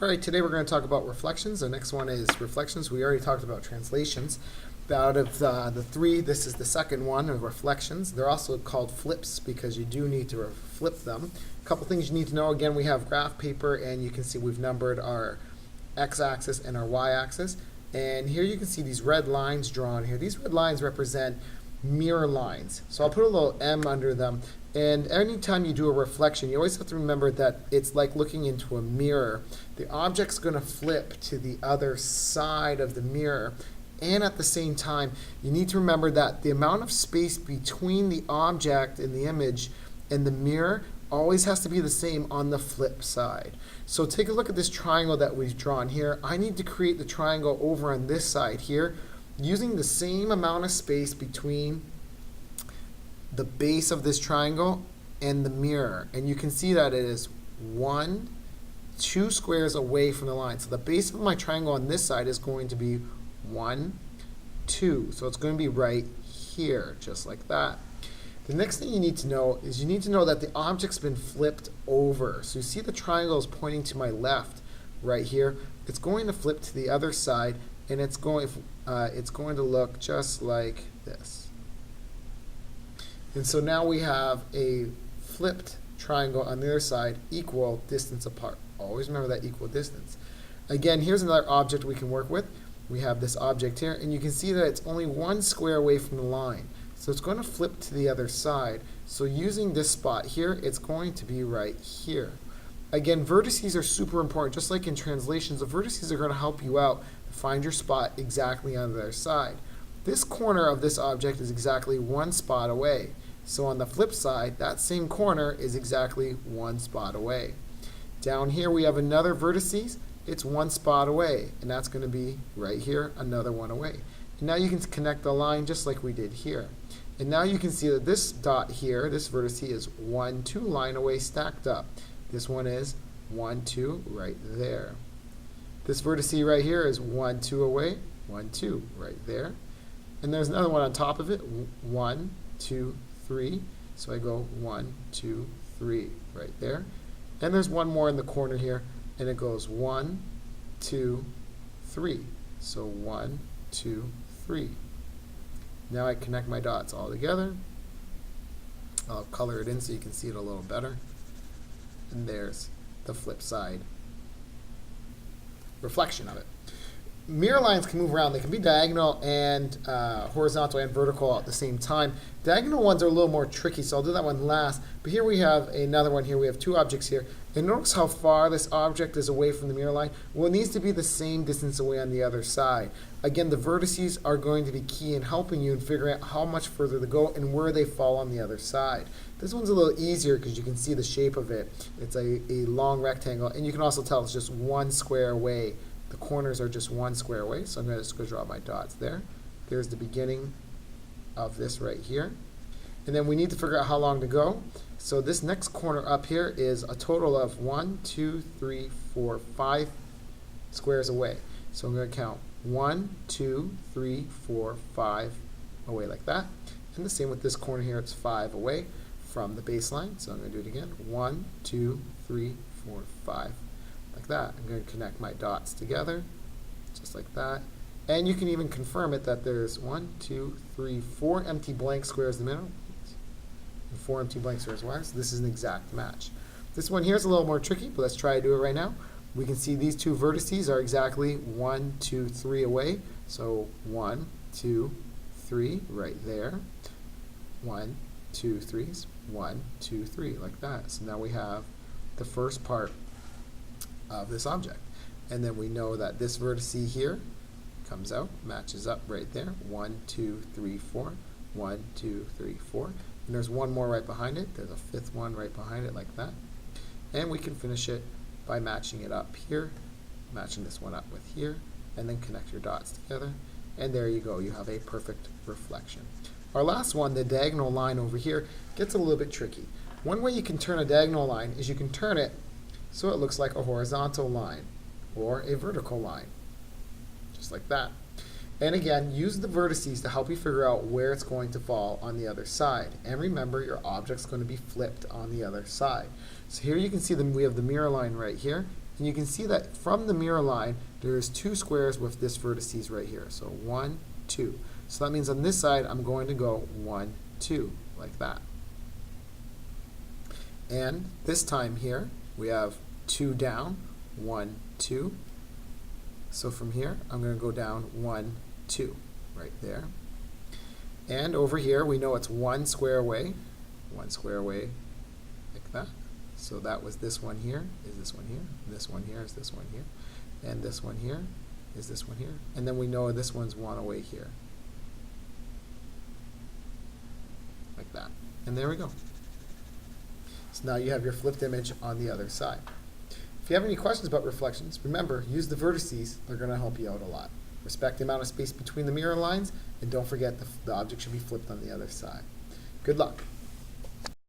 All right, today we're going to talk about reflections. The next one is reflections. We already talked about translations. Out of the three, this is the second one of reflections. They're also called flips because you do need to flip them. A couple things you need to know. Again, we have graph paper, and you can see we've numbered our x-axis and our y-axis. And here you can see these red lines drawn here. These red lines represent mirror lines. So I'll put a little M under them. And anytime you do a reflection, you always have to remember that it's like looking into a mirror. The object's going to flip to the other side of the mirror. And at the same time, you need to remember that the amount of space between the object in the image and the mirror always has to be the same on the flip side. So take a look at this triangle that we've drawn here. I need to create the triangle over on this side here using the same amount of space between the base of this triangle and the mirror. And you can see that it is 2 squares away from the line. So the base of my triangle on this side is going to be 1, 2. So it's going to be right here, just like that. The next thing you need to know is you need to know that the object's been flipped over. So you see the triangle is pointing to my left right here. It's going to flip to the other side, and it's going to look just like this. And so now we have a flipped triangle on the other side, equal distance apart. Always remember that equal distance. Again, here's another object we can work with. We have this object here, and you can see that it's only 1 square away from the line. So it's going to flip to the other side. So using this spot here, it's going to be right here. Again, vertices are super important. Just like in translations, the vertices are going to help you out to find your spot exactly on the other side. This corner of this object is exactly 1 spot away. So on the flip side, that same corner is exactly 1 spot away. Down here we have another vertices. It's 1 spot away, and that's going to be right here, another one away. And now you can connect the line just like we did here. And now you can see that this dot here, this vertex is 1, 2 line away stacked up. This one is 1, 2 right there. This vertex right here is 1, 2 away, 1, 2 right there. And there's another one on top of it, 1, 2, 3. So I go 1, 2, 3 right there. And there's one more in the corner here, and it goes 1, 2, 3. So 1, 2, 3. Now I connect my dots all together. I'll color it in so you can see it a little better. And there's the flip side reflection of it. Mirror lines can move around. They can be diagonal and horizontal and vertical at the same time. Diagonal ones are a little more tricky, so I'll do that one last. But here we have another one here. We have 2 objects here. And notice how far this object is away from the mirror line. Well, it needs to be the same distance away on the other side. Again, the vertices are going to be key in helping you in figuring out how much further to go and where they fall on the other side. This one's a little easier because you can see the shape of it. It's a long rectangle, and you can also tell it's just 1 square away. The corners are just 1 square away, so I'm going to just go draw my dots there. There's the beginning of this right here. And then we need to figure out how long to go. So this next corner up here is a total of 1, 2, 3, 4, 5 squares away. So I'm going to count 1, 2, 3, 4, 5 away like that. And the same with this corner here, it's 5 away from the baseline. So I'm going to do it again. 1, 2, 3, 4, 5. Like that. I'm going to connect my dots together, just like that. And you can even confirm it that there's 1, 2, 3, 4 empty blank squares in the middle, and 4 empty blank squares wide. So this is an exact match. This one here is a little more tricky, but let's try to do it right now. We can see these 2 vertices are exactly 1, 2, 3 away. So 1, 2, 3 right there. 1, 2, 3, 1, 2, 3 like that. So now we have the first part of this object. And then we know that this vertex here comes out, matches up right there. 1, 2, 3, 4. 1, 2, 3, 4. And there's one more right behind it. There's a 5th one right behind it like that. And we can finish it by matching it up here, matching this one up with here, and then connect your dots together. And there you go. You have a perfect reflection. Our last one, the diagonal line over here, gets a little bit tricky. One way you can turn a diagonal line is you can turn it so it looks like a horizontal line or a vertical line, just like that. And again, use the vertices to help you figure out where it's going to fall on the other side. And remember, your object's going to be flipped on the other side. So here you can see we have the mirror line right here, And you can see that from the mirror line, there's two squares with this vertices right here. So 1, 2. So that means on this side, I'm going to go 1, 2, like that. And this time here, we have 2 down, 1, 2. So from here, I'm going to go down 1, 2, right there. And over here, we know it's 1 square away, like that. So that was this one here, is this one here, this one here is this one here, and this one here is this one here. And then we know this one's 1 away here, like that. And there we go. So now you have your flipped image on the other side. If you have any questions about reflections, remember, use the vertices. They're going to help you out a lot. Respect the amount of space between the mirror lines, and don't forget the object should be flipped on the other side. Good luck.